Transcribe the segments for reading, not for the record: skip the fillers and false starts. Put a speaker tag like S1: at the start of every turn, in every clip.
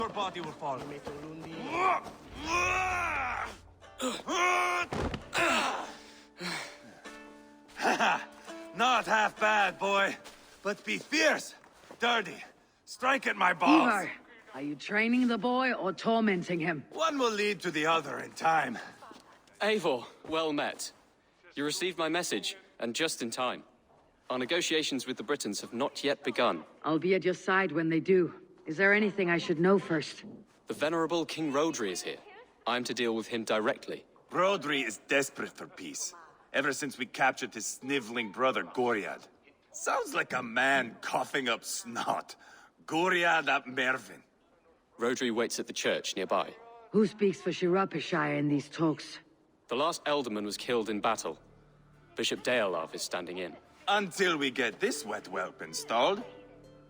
S1: Your body will fall. Not half bad, boy. But be fierce, dirty. Strike at my balls.
S2: Ivar, are you training the boy or tormenting him?
S1: One will lead to the other in time.
S3: Eivor, well met. You received my message, and just in time. Our negotiations with the Britons have not yet begun.
S2: I'll be at your side when they do. Is there anything I should know first?
S3: The venerable King Rodri is here. I'm to deal with him directly.
S1: Rodri is desperate for peace. Ever since we captured his sniveling brother, Goriad. Sounds like a man coughing up snot. Goriad ap Mervin.
S3: Rodri waits at the church nearby.
S2: Who speaks for Shirapishire in these talks?
S3: The last alderman was killed in battle. Bishop Deolav is standing in.
S1: Until we get this wet whelp installed.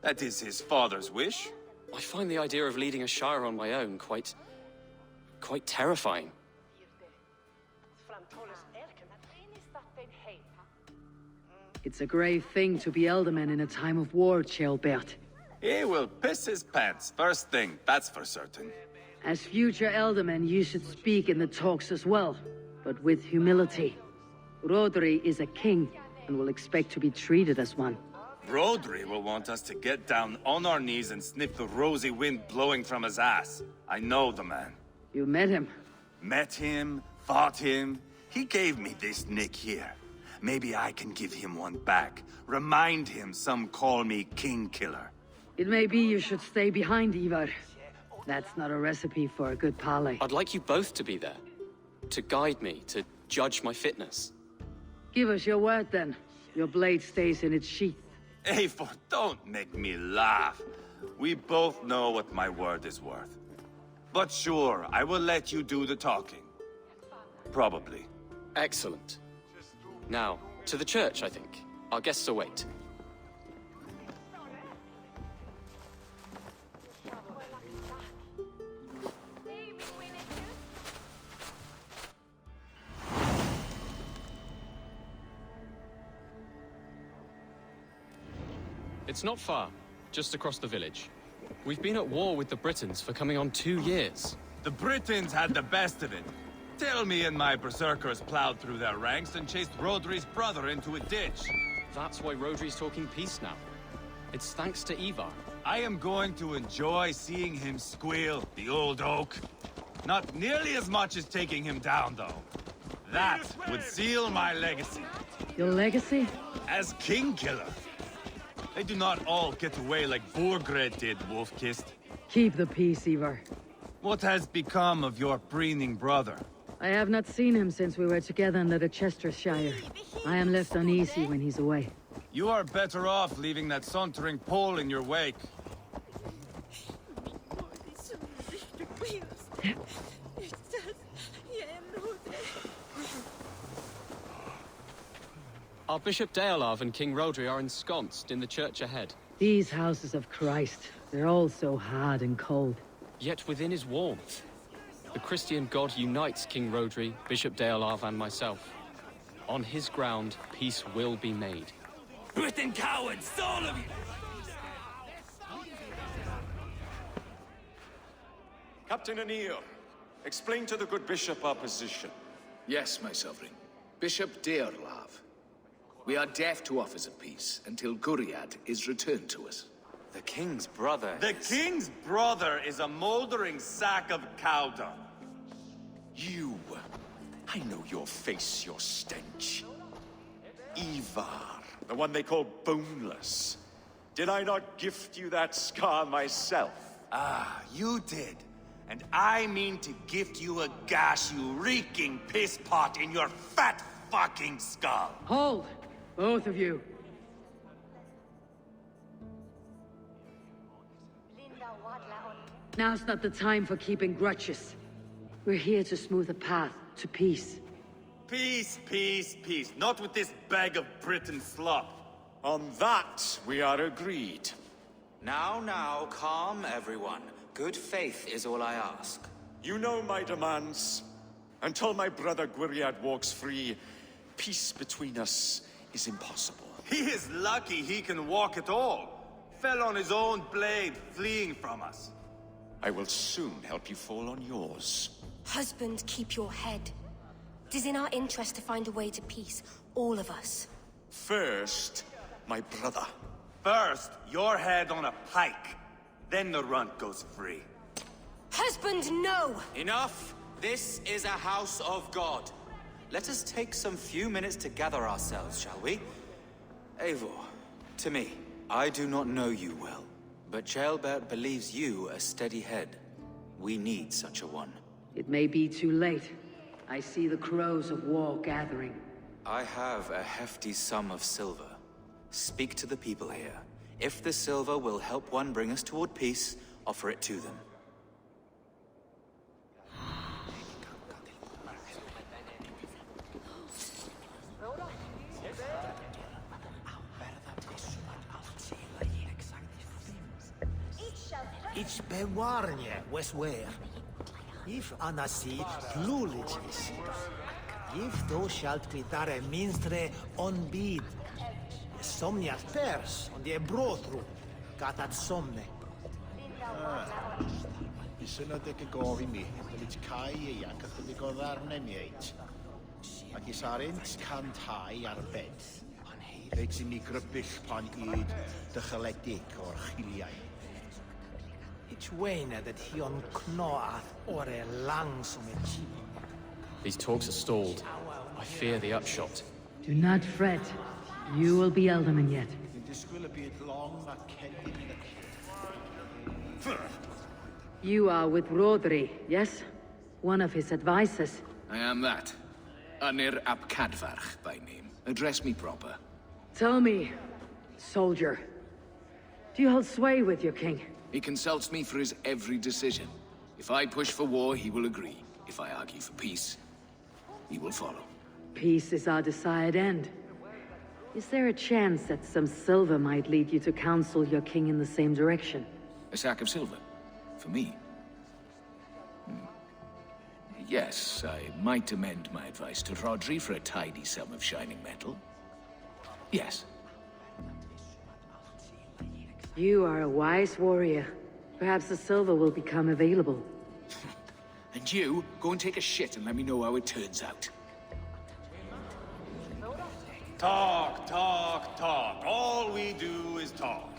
S1: That is his father's wish.
S3: I find the idea of leading a shire on my own quite terrifying.
S2: It's a grave thing to be alderman in a time of war, Ceolbert.
S1: He will piss his pants, first thing, that's for certain.
S2: As future alderman, you should speak in the talks as well, but with humility. Rodri is a king, and will expect to be treated as one.
S1: Rodri will want us to get down on our knees and sniff the rosy wind blowing from his ass. I know the man.
S2: You met him?
S1: Met him, fought him. He gave me this nick here. Maybe I can give him one back. Remind him some call me King Killer.
S2: It may be you should stay behind, Ivar. That's not a recipe for a good parley.
S3: I'd like you both to be there. To guide me, to judge my fitness.
S2: Give us your word, then. Your blade stays in its sheath.
S1: Eivor, don't make me laugh. We both know what my word is worth. But sure, I will let you do the talking. Probably.
S3: Excellent. Now, to the church, I think. Our guests await. It's not far, just across the village. We've been at war with the Britons for coming on 2 years.
S1: The Britons had the best of it. Tell me and my berserkers plowed through their ranks and chased Rodri's brother into a ditch.
S3: That's why Rodri's talking peace now. It's thanks to Ivar.
S1: I am going to enjoy seeing him squeal, the old oak. Not nearly as much as taking him down, though. That would seal my legacy.
S2: Your legacy?
S1: As King Killer. They do not all get away like Borgred did, Wolfkist.
S2: Keep the peace, Ivar.
S1: What has become of your preening brother?
S2: I have not seen him since we were together under the Chestershire. I am left uneasy when he's away.
S1: You are better off leaving that sauntering Pole in your wake.
S3: Our Bishop Deolav and King Rodri are ensconced in the church ahead.
S2: These houses of Christ, they're all so hard and cold.
S3: Yet within is warmth. The Christian God unites King Rodri, Bishop Deolav, and myself. On his ground, peace will be made.
S1: Britain cowards, all of you!
S4: Captain Anil, explain to the good bishop our position.
S5: Yes, my sovereign. Bishop Deorlav. We are deaf to offers of peace until Guriad is returned to us.
S4: The king's brother
S1: The king's brother is a moldering sack of cow dung.
S4: You! I know your face, your stench. Ivar, the one they call boneless. Did I not gift you that scar myself?
S1: Ah, you did. And I mean to gift you a gash, you reeking piss pot in your fat fucking skull.
S2: Hold! Both of you. Now's not the time for keeping grudges. We're here to smooth a path to peace.
S1: Peace, peace, peace. Not with this bag of Britain slop.
S4: On that, we are agreed.
S6: Now, calm everyone. Good faith is all I ask.
S4: You know my demands. Until my brother Gwiriad walks free, peace between us is impossible.
S1: He is lucky he can walk at all. Fell on his own blade, fleeing from us.
S4: I will soon help you fall on yours.
S7: Husband, keep your head. It is in our interest to find a way to peace, all of us.
S4: First, my brother.
S1: First, your head on a pike. Then the runt goes free.
S7: Husband, no!
S6: Enough! This is a house of God. Let us take some few minutes to gather ourselves, shall we? Eivor, to me, I do not know you well, but Ceolbert believes you a steady head. We need such a one.
S2: It may be too late. I see the crows of war gathering.
S6: I have a hefty sum of silver. Speak to the people here. If the silver will help one bring us toward peace, offer it to them.
S8: Ich bewarnie Westware. If anasi pluligis. If thou shalt be dare minstre on bid. Somnia pers on die brotru. Gatat somne.
S9: Isynod ag y gof i mi, dylid cael ei ac ychydig o ddarnau mi eit. Ac is arynt cantau ar bed. Reit i mi grybyll pan yd dycheledig o'r chiliau.
S8: Ich wene that he on knoath ore langsam e chip.
S3: These talks are stalled. I fear the upshot.
S2: Do not fret. You will be Elderman yet.
S9: Dwi'n disgwyl y byd long a celyn yn y
S2: You are with Rodri, yes? One of his advisors.
S5: I am that. Anir ap Cadfarch by name. Address me proper.
S2: Tell me, soldier, do you hold sway with your king?
S5: He consults me for his every decision. If I push for war, he will agree. If I argue for peace, he will follow.
S2: Peace is our desired end. Is there a chance that some silver might lead you to counsel your king in the same direction?
S5: A sack of silver? For me? Yes, I might amend my advice to Rodri for a tidy sum of shining metal. Yes.
S2: You are a wise warrior. Perhaps the silver will become available.
S5: And you, go and take a shit and let me know how it turns out.
S1: Talk, talk, talk. All we do is talk.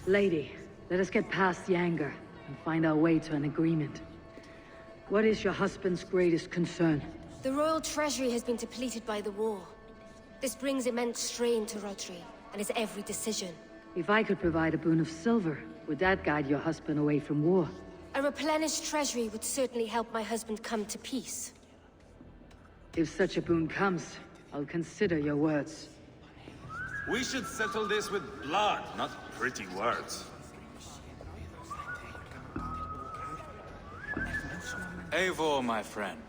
S2: Lady, let us get past the anger and find our way to an agreement. What is your husband's greatest concern?
S7: The royal treasury has been depleted by the war. This brings immense strain to Rodri and his every decision.
S2: If I could provide a boon of silver, would that guide your husband away from war?
S7: A replenished treasury would certainly help my husband come to peace.
S2: If such a boon comes, I'll consider your words.
S1: We should settle this with blood, not pretty words.
S6: Eivor, my friend,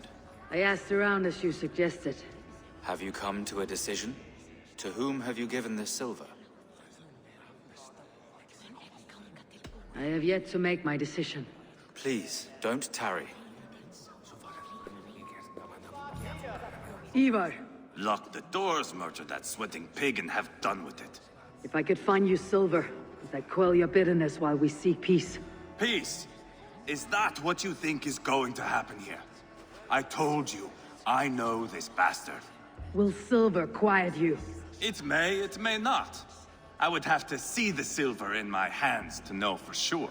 S2: I asked around as you suggested.
S6: have you come to a decision? To whom have you given this silver?
S2: I have yet to make my decision.
S6: Please, don't tarry.
S2: Ivar,
S1: Lock the doors, murder that sweating pig, and have done with it.
S2: if I could find you silver, would that quell your bitterness while we seek peace?
S1: Peace? Is that what you think is going to happen here? I told you, I know this bastard.
S2: Will silver quiet you?
S1: It may not. I would have to see the silver in my hands to know for sure.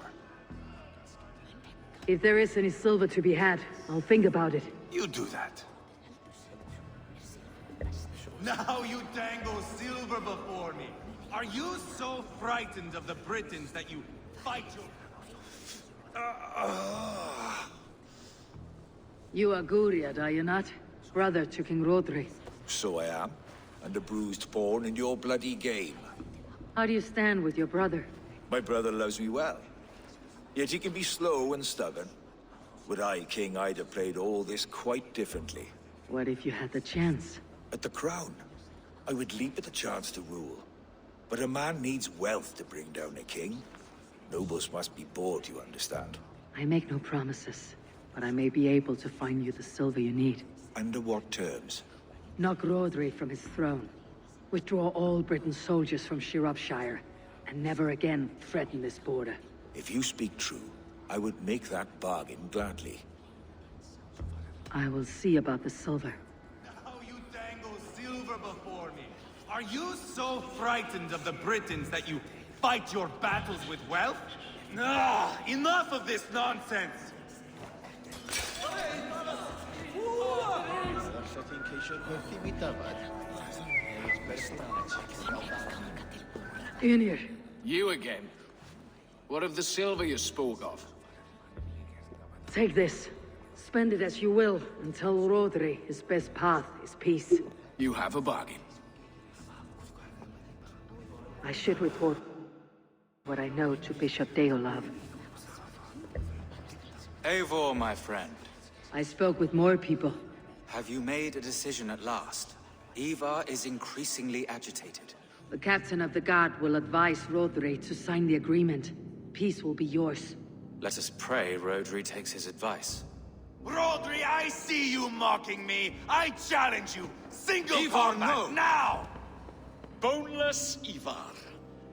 S2: If there is any silver to be had, I'll think about it.
S1: You do that. Now you dangle silver before me. Are you so frightened of the Britons that you fight your...
S2: You are Guriad, are you not? Brother to King Rodri.
S10: So I am, and a bruised pawn in your bloody game.
S2: How do you stand with your brother?
S10: My brother loves me well. Yet he can be slow and stubborn. Were I king, I'd have played all this quite differently.
S2: What if you had the chance?
S10: At the crown, I would leap at the chance to rule. But a man needs wealth to bring down a king. Nobles must be bought, you understand.
S2: I make no promises, but I may be able to find you the silver you need.
S10: Under what terms?
S2: Knock Rodri from his throne. Withdraw all Britain's soldiers from Shropshire, and never again threaten this border.
S10: If you speak true, I would make that bargain gladly.
S2: I will see about the silver.
S1: How you dangle silver before me? Are you so frightened of the Britons that you fight your battles with wealth? Ah, enough of this nonsense!
S2: Unir,
S5: You again? What of the silver you spoke of?
S2: take this. Spend it as you will, and tell Rodri his best path is peace.
S5: You have a bargain.
S2: I should report what I know to Bishop Deolav.
S6: Eivor, my friend,
S2: I spoke with more people.
S6: have you made a decision at last? Ivar is increasingly agitated.
S2: The captain of the guard will advise Rodri to sign the agreement. Peace will be yours.
S6: Let us pray Rodri takes his advice.
S1: Rodri, I see you mocking me! I challenge you! Single
S4: Ivar,
S1: combat,
S4: no.
S1: now!
S4: Boneless Ivar.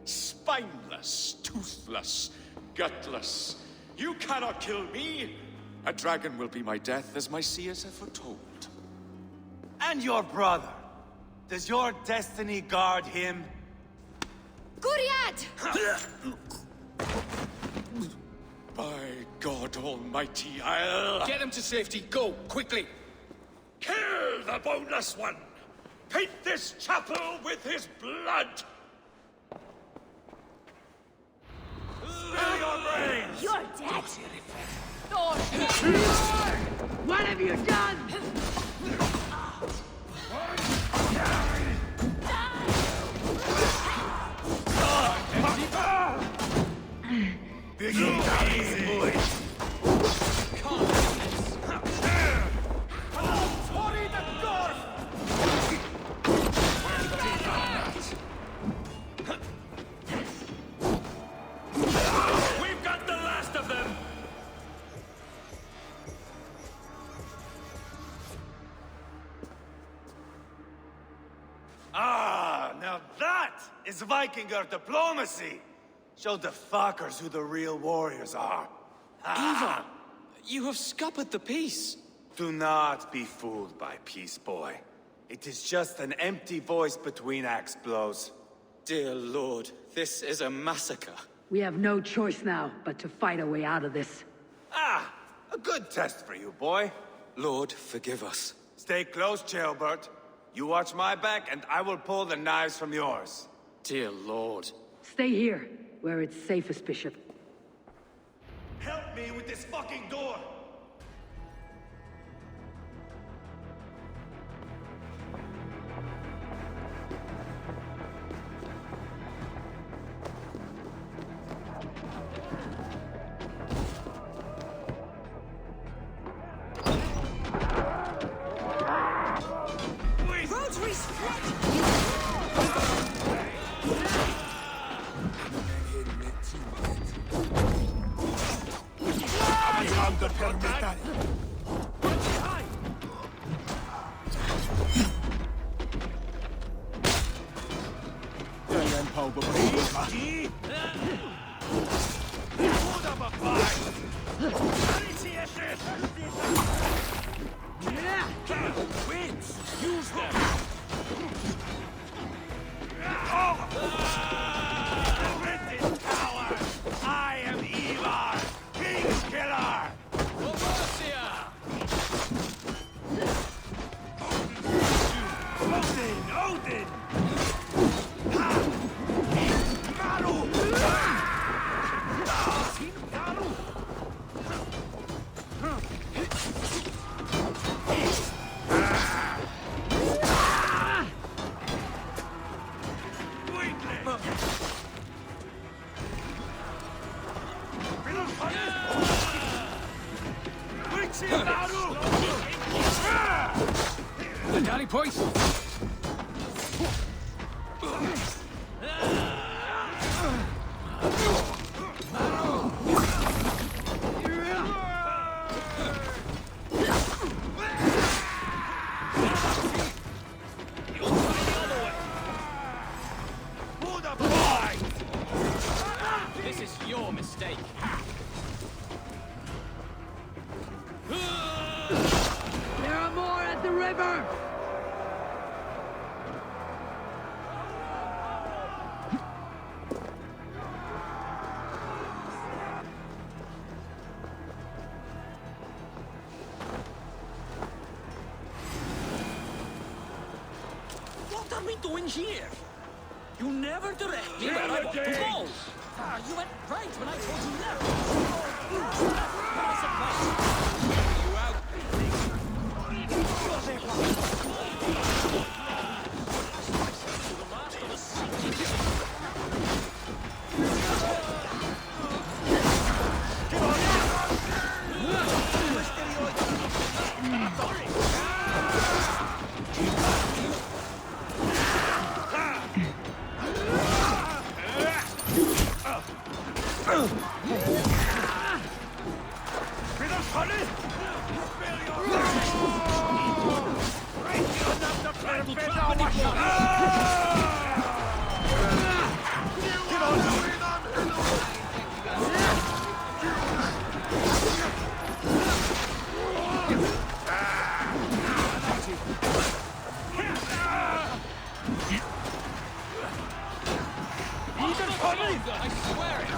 S4: Spineless, toothless, gutless. You cannot kill me! A dragon will be my death, as my seers have foretold.
S1: And your brother. Does your destiny guard him?
S7: Guriad!
S4: By God Almighty, I'll...
S5: Get him to safety. Go, quickly.
S4: Kill the boneless one! Paint this chapel with his blood!
S1: Spill your brains!
S7: You're dead!
S2: What have you done?
S1: We've got the last of them! Ah, now that is Vikinger diplomacy! Show the fuckers who the real warriors are.
S3: Ivar, you have scuppered the peace.
S1: Do not be fooled by peace, boy. It is just an empty voice between axe blows.
S3: Dear Lord, this is a massacre.
S2: We have no choice now but to fight our way out of this.
S1: Ah, a good test for you, boy.
S3: Lord, forgive us.
S1: Stay close, Jailbert. You watch my back, and I will pull the knives from yours.
S3: Dear Lord.
S2: Stay here, where it's safest, Bishop.
S1: Help me with this fucking door! I am Ivar, King's Killer! Odin!
S5: Daddy point.
S3: mistake.
S2: There are more at the river!
S11: What are we doing here? You never direct me where I want to go. Ah, you went right when I told you left. What a surprise. You out.
S3: I swear it!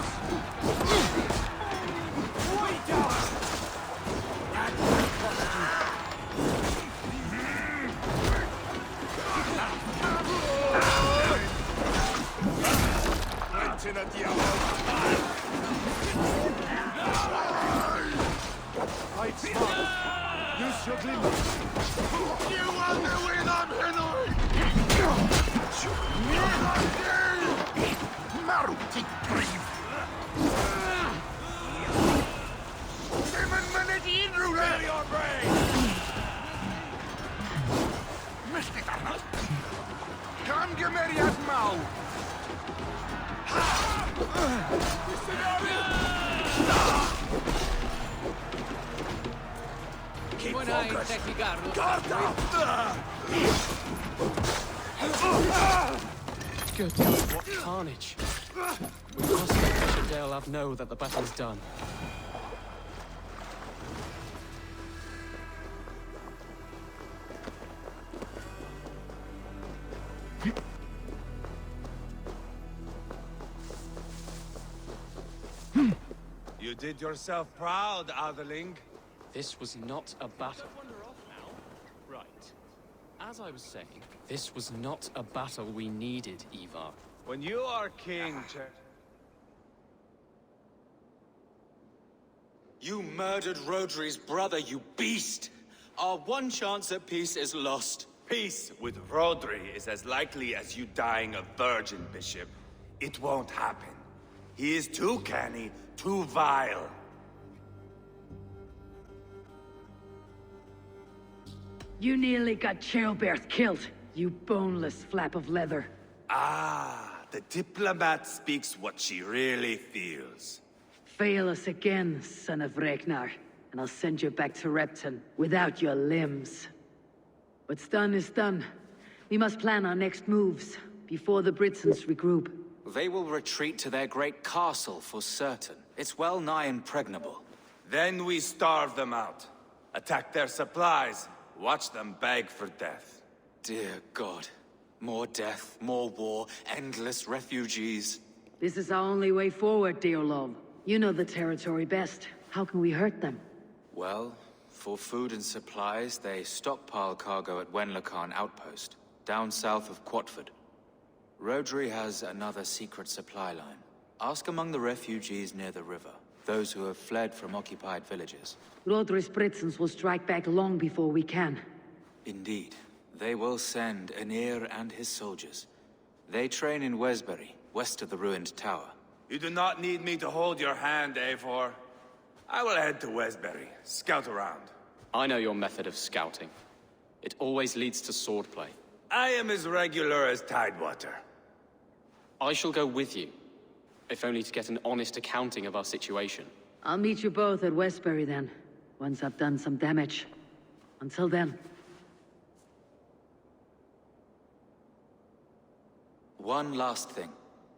S3: Good God, what carnage. We must let Bishop Dale know that the battle's done.
S1: You did yourself proud, Atheling.
S3: This was not a battle. Right. As I was saying, this was not a battle we needed, Ivar.
S1: When you are king,
S6: You murdered Rodri's brother, you beast! Our one chance at peace is lost.
S1: Peace with Rodri is as likely as you dying a virgin, Bishop. It won't happen. He is too canny, too vile.
S2: You nearly got Childbert killed, you boneless flap of leather.
S1: Ah, the diplomat speaks what she really feels.
S2: Fail us again, son of Ragnar, and I'll send you back to Repton without your limbs. What's done is done. We must plan our next moves before the Britons regroup.
S6: They will retreat to their great castle for certain. It's well nigh impregnable.
S1: Then we starve them out. Attack their supplies. Watch them beg for death.
S6: Dear God. More death, more war, endless refugees.
S2: This is our only way forward, dear love. You know the territory best. How can we hurt them?
S6: Well, for food and supplies, they stockpile cargo at Wenlocarn Outpost, down south of Quatford. Rodri has another secret supply line. Ask among the refugees near the river, those who have fled from occupied villages.
S2: Rodri's Britons will strike back long before we can.
S6: Indeed. They will send Aenir and his soldiers. They train in Wesbury, west of the ruined tower.
S1: You do not need me to hold your hand, Eivor. I will head to Wesbury, scout around.
S3: I know your method of scouting. It always leads to swordplay.
S1: I am as regular as Tidewater.
S3: I shall go with you, if only to get an honest accounting of our situation.
S2: I'll meet you both at Westbury then, once I've done some damage. Until then.
S6: One last thing.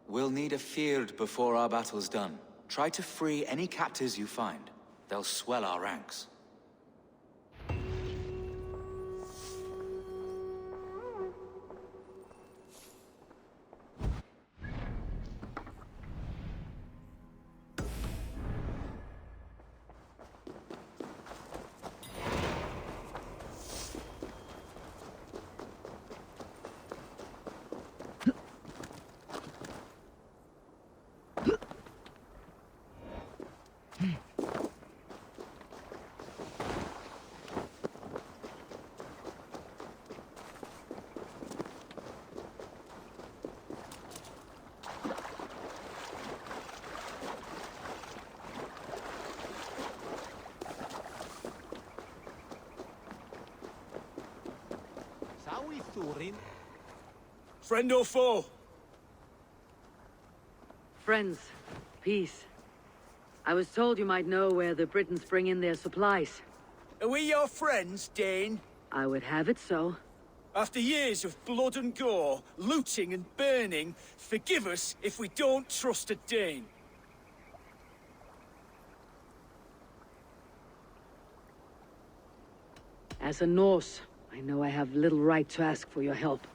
S6: We'll need a field before our battle's done. Try to free any captives you find. They'll swell our ranks.
S10: Friend or foe?
S2: Friends, peace. I was told you might know where the Britons bring in their supplies.
S10: Are we your friends, Dane?
S2: I would have it so.
S10: After years of blood and gore, looting and burning, forgive us if we don't trust a Dane.
S2: As a Norse, I know I have little right to ask for your help.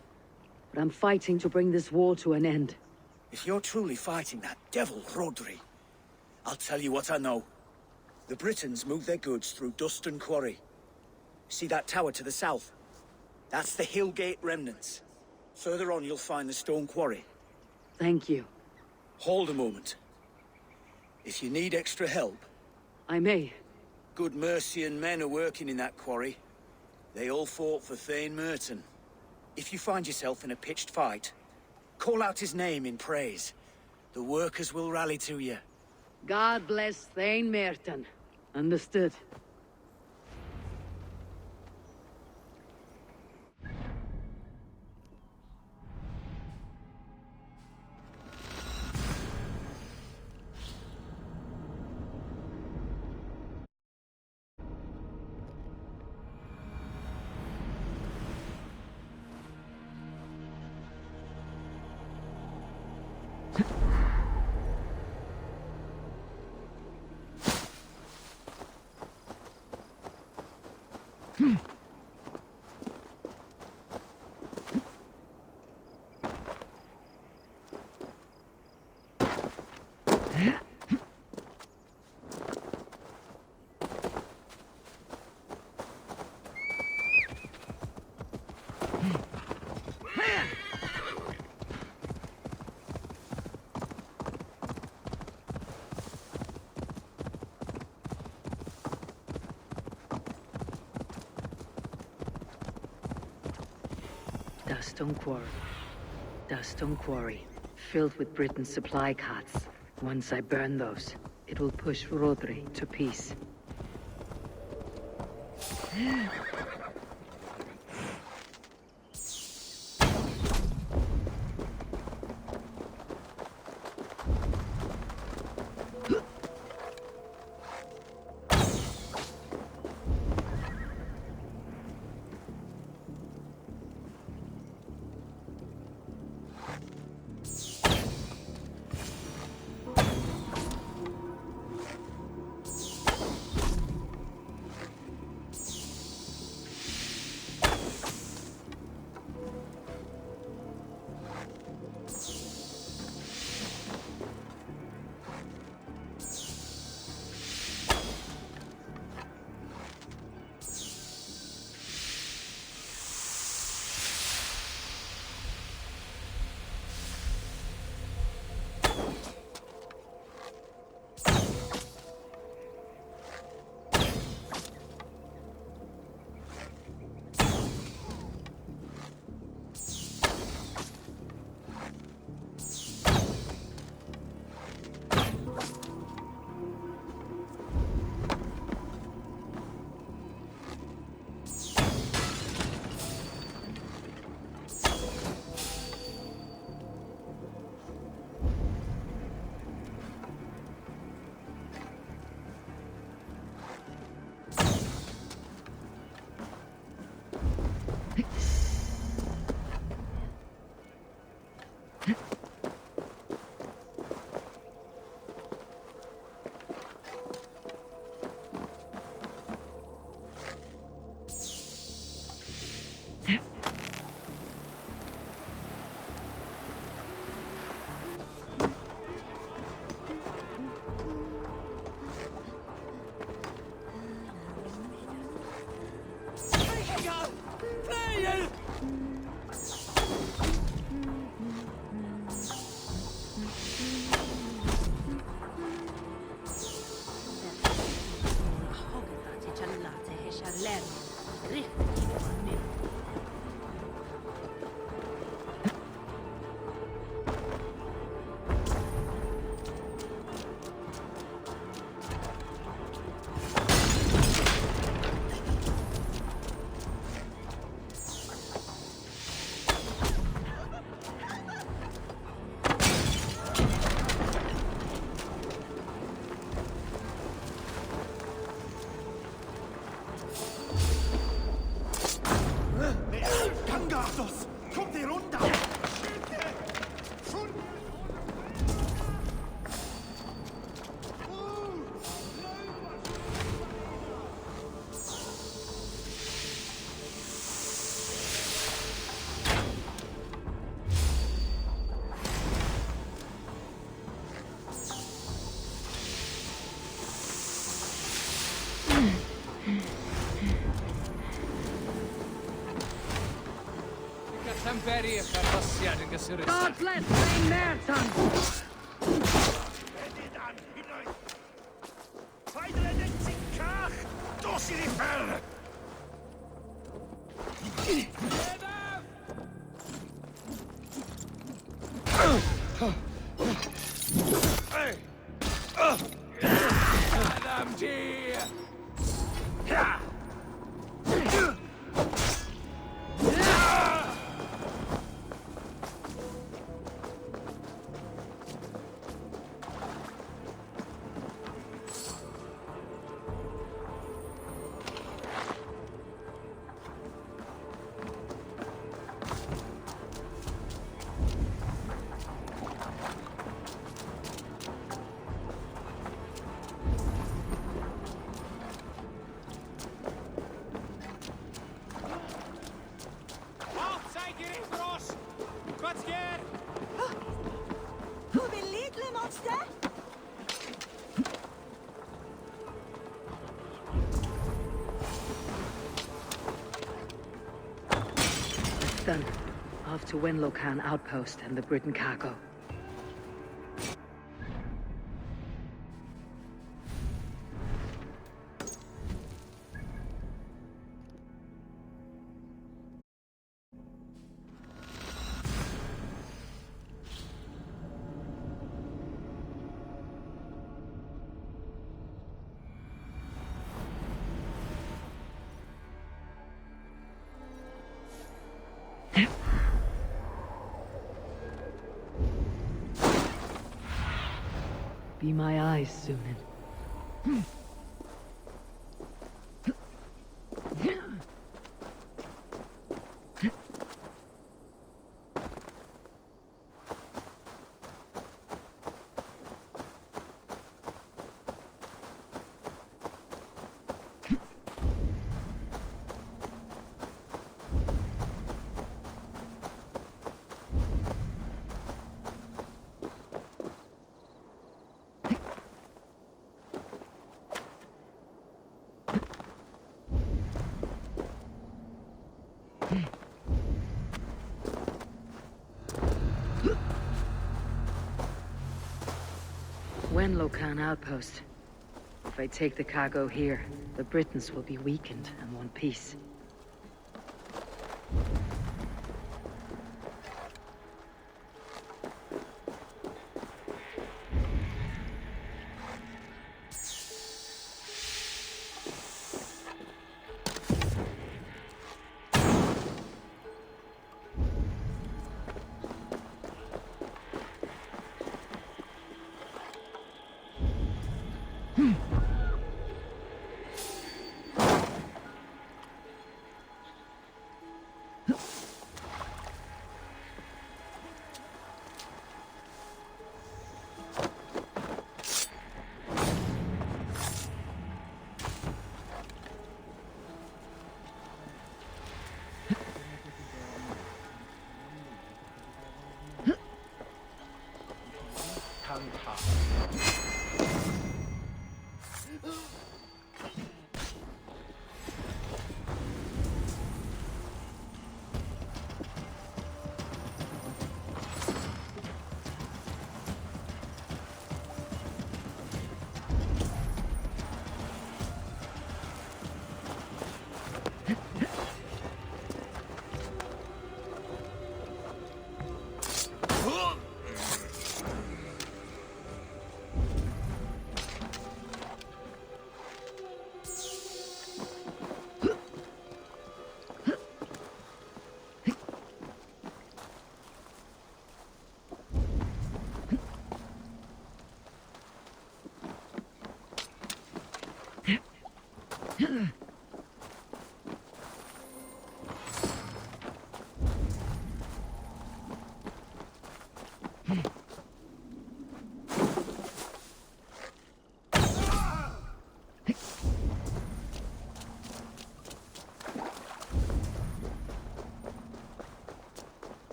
S2: But I'm fighting to bring this war to an end.
S10: If you're truly fighting that devil, Rodri, I'll tell you what I know. The Britons move their goods through Dustin Quarry. See that tower to the south? That's the Hillgate remnants. Further on, you'll find the stone quarry.
S2: Thank you.
S10: Hold a moment. If you need extra help...
S2: I may.
S10: Good Mercian men are working in that quarry. They all fought for Thane Merton. If you find yourself in a pitched fight, call out his name in praise. The workers will rally to you.
S2: God bless Thane Merton. Understood. Stone quarry, filled with Britain's supply carts. Once I burn those, it will push Rodri to peace.
S8: Very carpassiad yn gysurus.
S2: God bless Saint Merton!
S9: Paid ledyn ti'n cach! Dos i ddiffer!
S8: Adam ti!
S2: Done. Off to Wenlocan Outpost and the Britain cargo. Be my eyes, Sunan. Wenlocan Outpost. If I take the cargo here, the Britons will be weakened and want peace.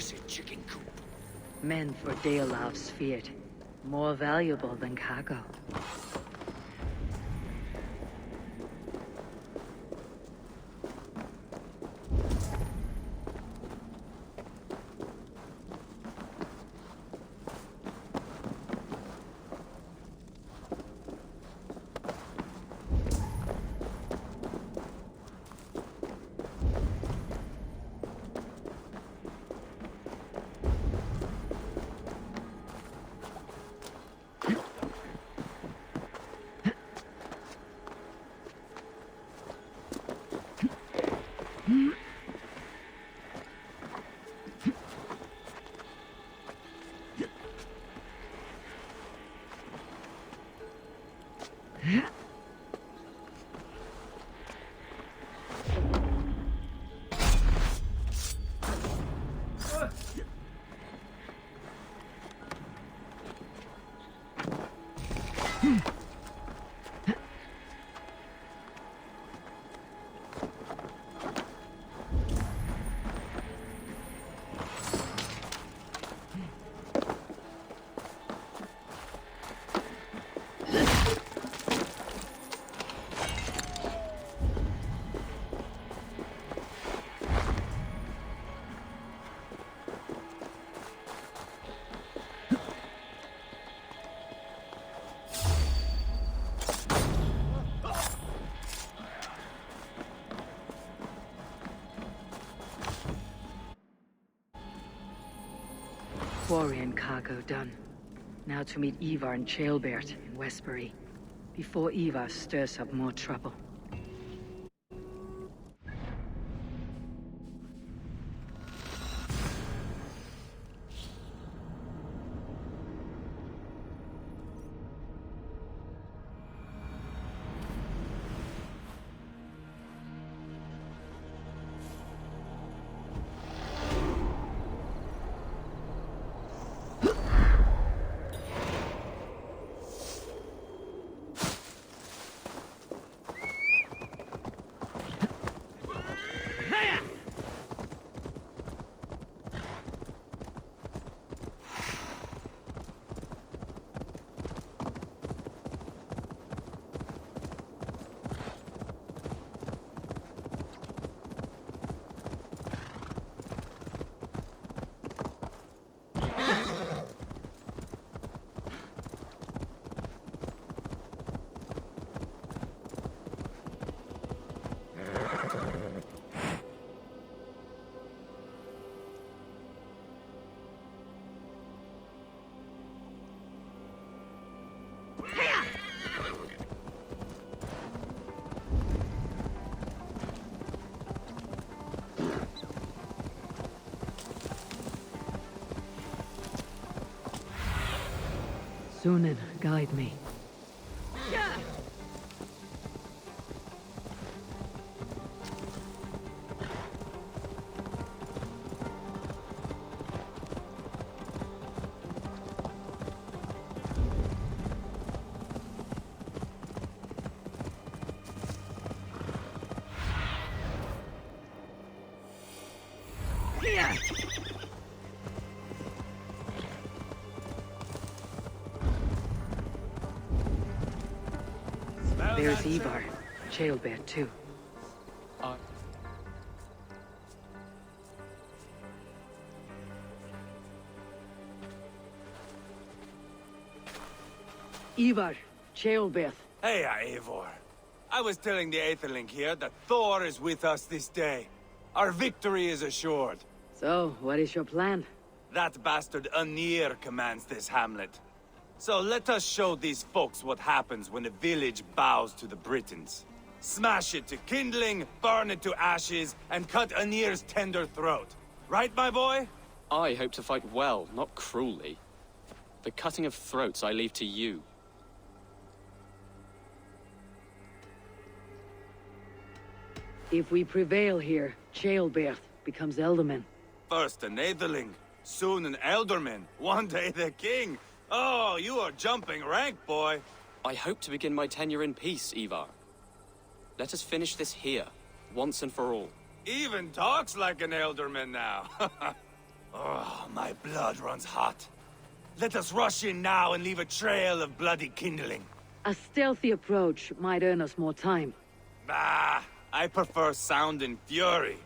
S10: cursed chicken coop.
S2: Men for Deolav's feared. More valuable than cargo. Quarry and cargo done. Now to meet Ivar and Chaelbert in Westbury, before Ivar stirs up more trouble. Sunan, guide me. There's Ivar. Chaelbert, too. Ivar, Chaelbert.
S1: Hey, Eivor. I was telling the Aetherling here that Thor is with us this day. Our victory is assured.
S2: So, what is your plan?
S1: That bastard Anir commands this hamlet. So let us show these folks what happens when a village bows to the Britons. Smash it to kindling, burn it to ashes, and cut Anir's tender throat. Right, my boy?
S3: I hope to fight well, not cruelly. The cutting of throats I leave to you.
S2: If we prevail here, Chaelbert becomes Elderman.
S1: First an Aetherling, soon an Elderman, one day the king. Oh, you are jumping rank, boy.
S3: I hope to begin my tenure in peace, Ivar. Let us finish this here, once and for all.
S1: Even talks like an Elderman now. Oh, my blood runs hot. Let us rush in now and leave a trail of bloody kindling.
S2: A stealthy approach might earn us more time.
S1: Bah, I prefer sound and fury.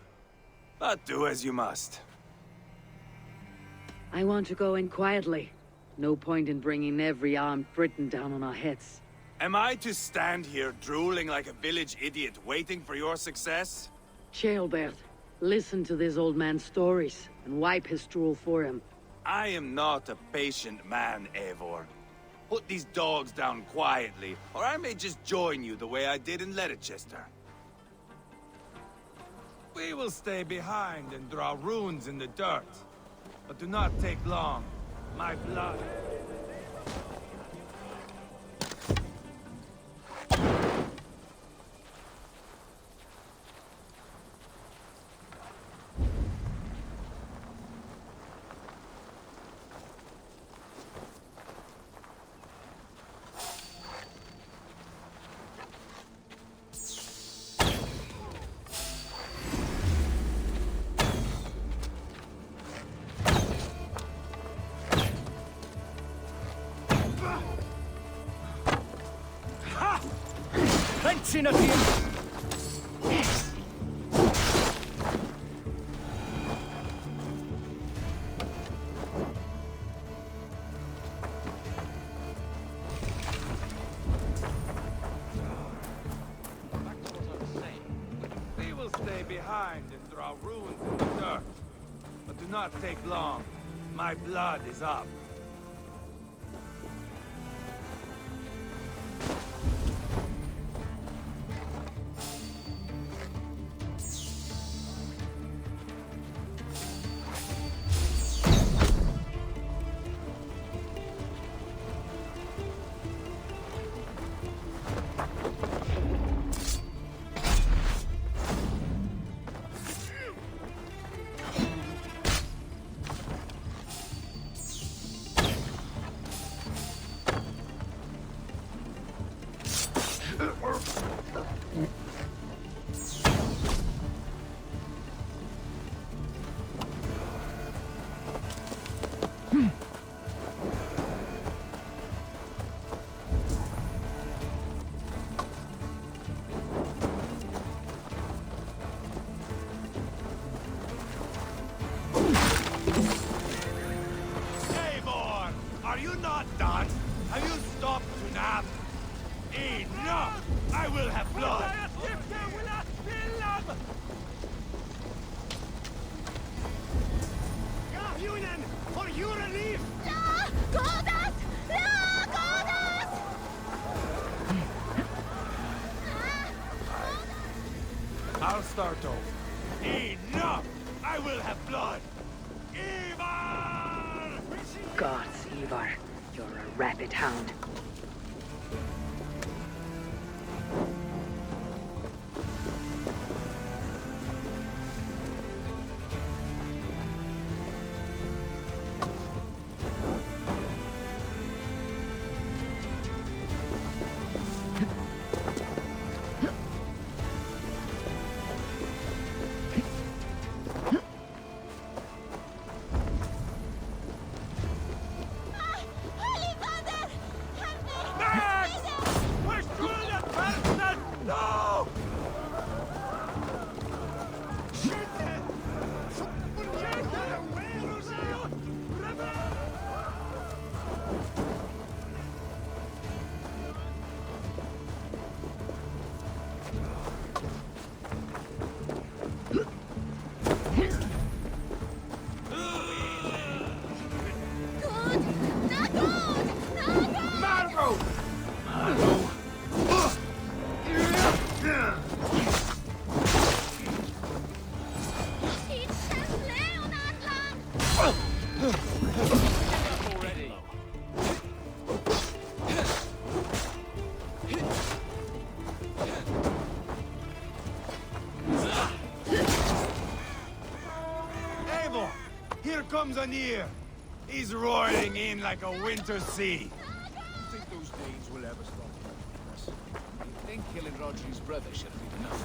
S1: But do as you must.
S2: I want to go in quietly. No point in bringing every armed Briton down on our heads.
S1: Am I to stand here drooling like a village idiot waiting for your success?
S2: Ceolbert, listen to this old man's stories and wipe his drool for him.
S1: I am not a patient man, Eivor. Put these dogs down quietly, or I may just join you the way I did in Leicester. We will stay behind and draw runes in the dirt. But do not take long. My blood...
S10: Fencing at him!
S1: We will stay behind and draw runes in the dirt. But do not take long. My blood is up. Are you not done? Have you stopped to nap? Enough! I will have blood! For your relief! I'll start off. Enough! I will have blood! Ivar!
S2: Gods, Ivar, you're a rabid hound.
S1: Here comes Anir! He's roaring in like a winter sea.
S9: You think those Danes will ever stop us?
S5: I think killing Rodri's brother should have been enough.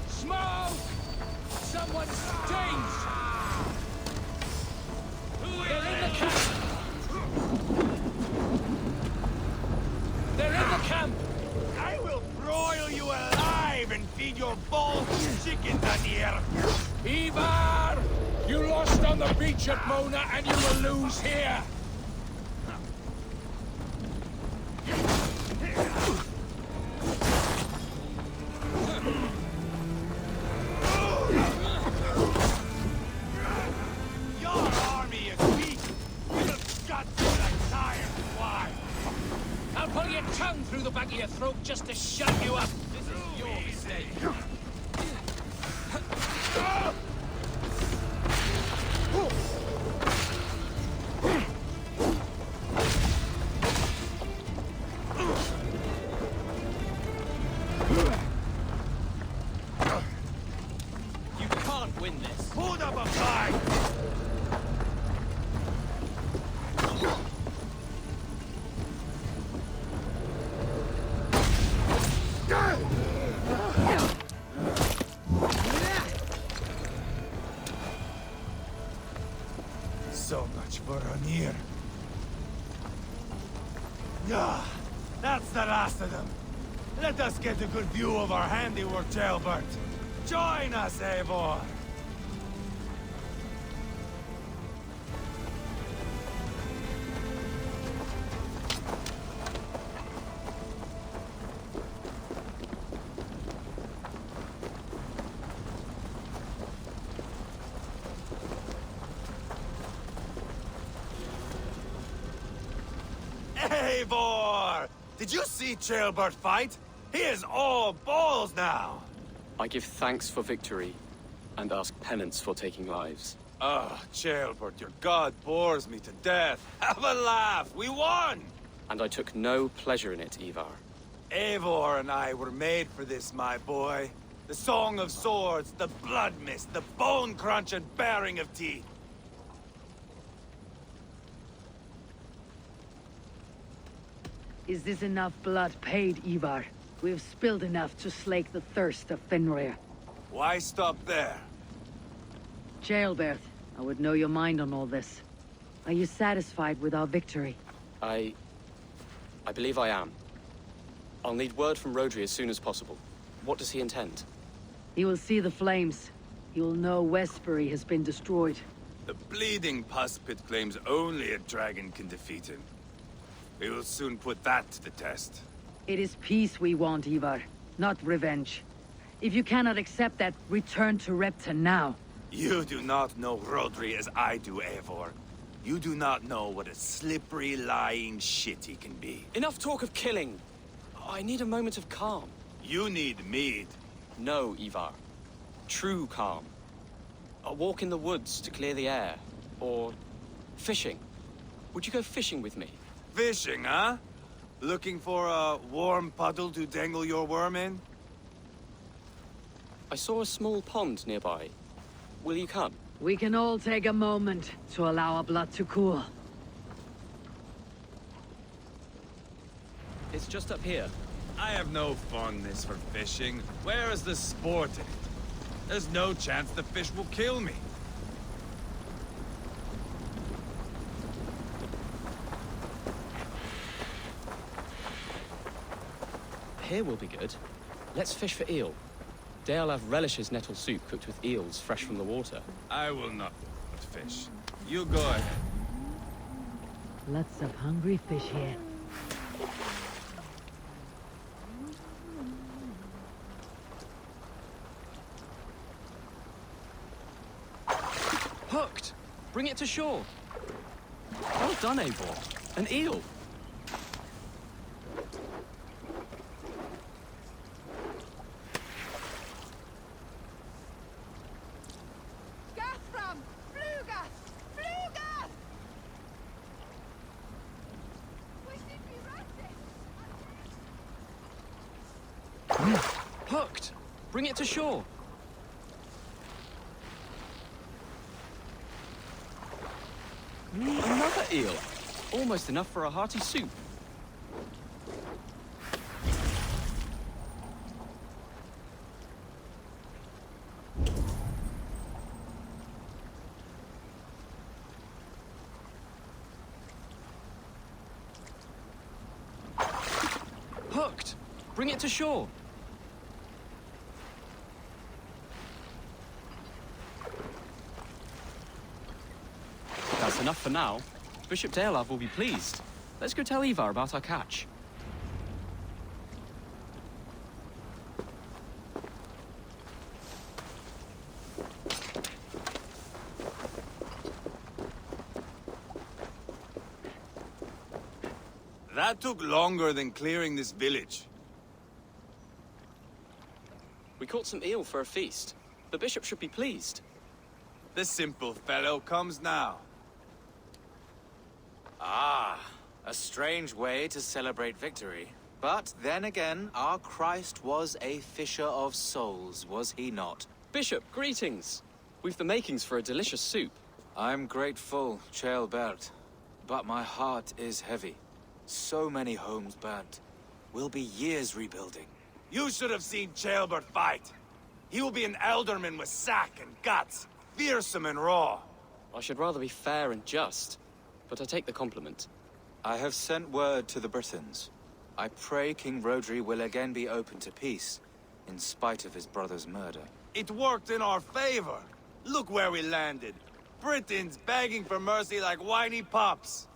S11: Smoke! Someone stings! They're in the camp! They're in the camp!
S1: I will broil you alive and feed your balls to chickens on here.
S11: Ivar! You lost on the beach at Mona, and you will lose here!
S1: Your army is weak. You have got to like tired swine.
S11: I'll pull your tongue through the back of your throat just to shut you up! This is your mistake!
S3: You can't win this.
S1: Hold up a fight. So much for Ranir. Ah, that's the last of them. Let us get a good view of our handiwork, Jailbert. Join us, Eivor. Eivor! Did you see Jailbert fight? He is all balls now!
S3: I give thanks for victory, and ask penance for taking lives.
S1: Ah, Jailbert, your god bores me to death. Have a laugh! We won!
S3: And I took no pleasure in it, Ivar.
S1: Eivor and I were made for this, my boy. The song of swords, the blood mist, the bone crunch and baring of teeth.
S2: Is this enough blood paid, Ivar? We've spilled enough to slake the thirst of Fenrir.
S1: Why stop there?
S2: Jailbert, I would know your mind on all this. Are you satisfied with our victory?
S3: I believe I am. I'll need word from Rodri as soon as possible. What does he intend?
S2: He will see the flames. He will know Westbury has been destroyed.
S1: The bleeding pus pit claims only a dragon can defeat him. We will soon put that to the test.
S2: It is peace we want, Ivar, not revenge. If you cannot accept that, return to Repton now.
S1: You do not know Rodri as I do, Eivor. You do not know what a slippery, lying shit he can be.
S3: Enough talk of killing! I need a moment of calm.
S1: You need mead.
S3: No, Ivar. True calm. A walk in the woods to clear the air. Or fishing. Would you go fishing with me?
S1: Fishing, huh? Looking for a warm puddle to dangle your worm in?
S3: I saw a small pond nearby. Will you come?
S2: We can all take a moment to allow our blood to cool.
S3: It's just up here.
S1: I have no fondness for fishing. Where is the sport in it? There's no chance the fish will kill me.
S3: Here will be good. Let's fish for eel. Dealav relishes nettle soup cooked with eels fresh from the water.
S1: I will not fish. You go ahead.
S2: Lots of hungry fish here.
S3: Hooked! Bring it to shore. Well done, Eivor. An eel. Hooked! Bring it to shore. Another eel. Almost enough for a hearty soup. Hooked! Bring it to shore. That's enough for now. Bishop Deolav will be pleased. Let's go tell Ivar about our catch.
S1: That took longer than clearing this village.
S3: We caught some eel for a feast. The bishop should be pleased.
S1: The simple fellow comes now.
S6: Ah, a strange way to celebrate victory. But then again, our Christ was a fisher of souls, was he not?
S3: Bishop, greetings. We've the makings for a delicious soup.
S6: I'm grateful, Ceolbert, but my heart is heavy. So many homes burnt. We'll be years rebuilding.
S1: You should have seen Ceolbert fight. He will be an alderman with sack and guts, fearsome and raw.
S3: I should rather be fair and just, but I take the compliment.
S6: I have sent word to the Britons. I pray King Rodri will again be open to peace, in spite of his brother's murder.
S1: It worked in our favor. Look where we landed. Britons begging for mercy like whiny pups.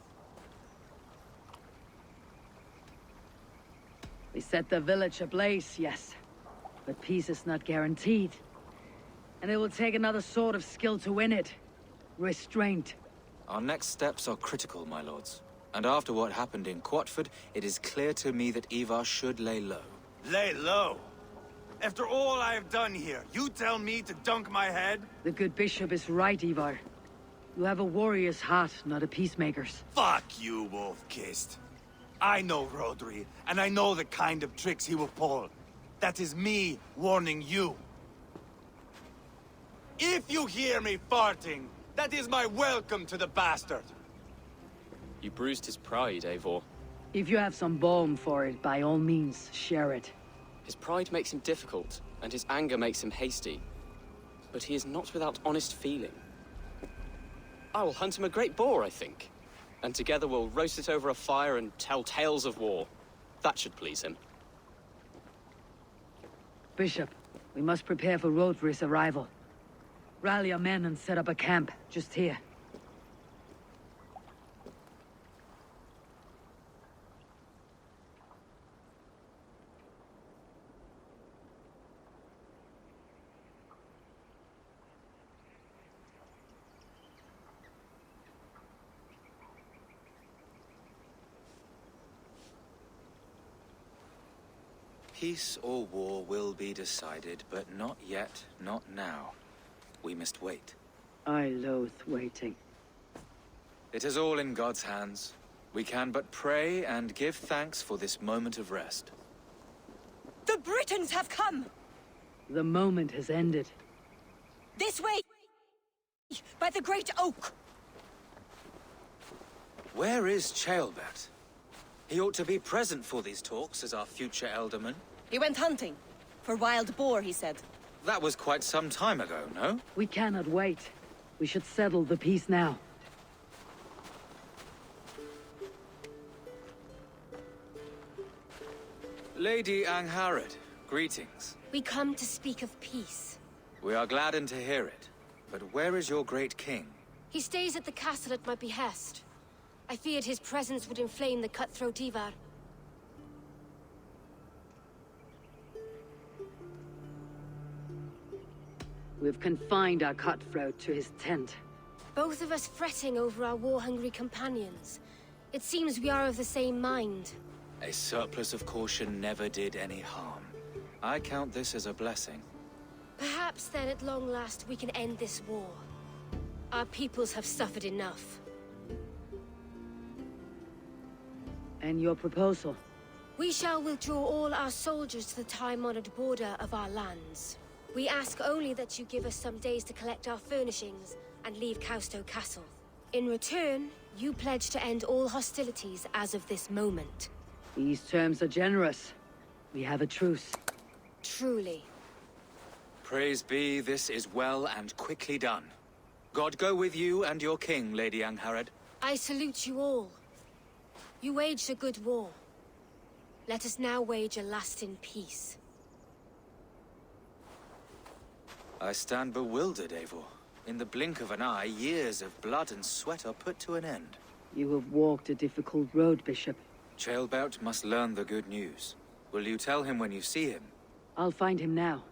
S2: We set the village ablaze, yes. But peace is not guaranteed. And it will take another sort of skill to win it. Restraint.
S6: Our next steps are critical, my lords. And after what happened in Quatford, it is clear to me that Ivar should lay low.
S1: Lay low? After all I have done here, you tell me to dunk my head?
S2: The good bishop is right, Ivar. You have a warrior's heart, not a peacemaker's.
S1: Fuck you, Wolf-Kissed. I know Rodri, and I know the kind of tricks he will pull. That is me warning you. If you hear me farting, that is my welcome to the bastard.
S3: You bruised his pride, Eivor.
S2: If you have some balm for it, by all means, share it.
S3: His pride makes him difficult, and his anger makes him hasty. But he is not without honest feeling. I will hunt him a great boar, I think. And together we'll roast it over a fire and tell tales of war. That should please him.
S2: Bishop, we must prepare for Rodri's arrival. Rally our men and set up a camp, just here.
S6: Peace or war will be decided, but not yet, not now. We must wait.
S2: I loathe waiting.
S6: It is all in God's hands. We can but pray and give thanks for this moment of rest.
S12: The Britons have come!
S2: The moment has ended.
S12: This way! By the Great Oak!
S6: Where is Ceolbert? He ought to be present for these talks as our future alderman.
S12: He went hunting. For wild boar, he said.
S6: That was quite some time ago, no?
S2: We cannot wait. We should settle the peace now.
S6: Lady Angharad, greetings.
S7: We come to speak of peace.
S6: We are gladdened to hear it. But where is your great king?
S7: He stays at the castle at my behest. I feared his presence would inflame the cutthroat Ivar.
S2: We've confined our cutthroat to his tent.
S7: Both of us fretting over our war-hungry companions. It seems we are of the same mind.
S6: A surplus of caution never did any harm. I count this as a blessing.
S7: Perhaps then at long last we can end this war. Our peoples have suffered enough.
S2: And your proposal?
S7: We shall withdraw all our soldiers to the time-honored border of our lands. We ask only that you give us some days to collect our furnishings and leave Causto Castle. In return, you pledge to end all hostilities as of this moment.
S2: These terms are generous. We have a truce.
S7: Truly.
S6: Praise be, this is well and quickly done. God go with you and your king, Lady Angharad.
S7: I salute you all. You waged a good war. Let us now wage a lasting peace.
S6: I stand bewildered, Eivor. In the blink of an eye, years of blood and sweat are put to an end.
S2: You have walked a difficult road, Bishop.
S6: Ceolbert must learn the good news. Will you tell him when you see him?
S2: I'll find him now.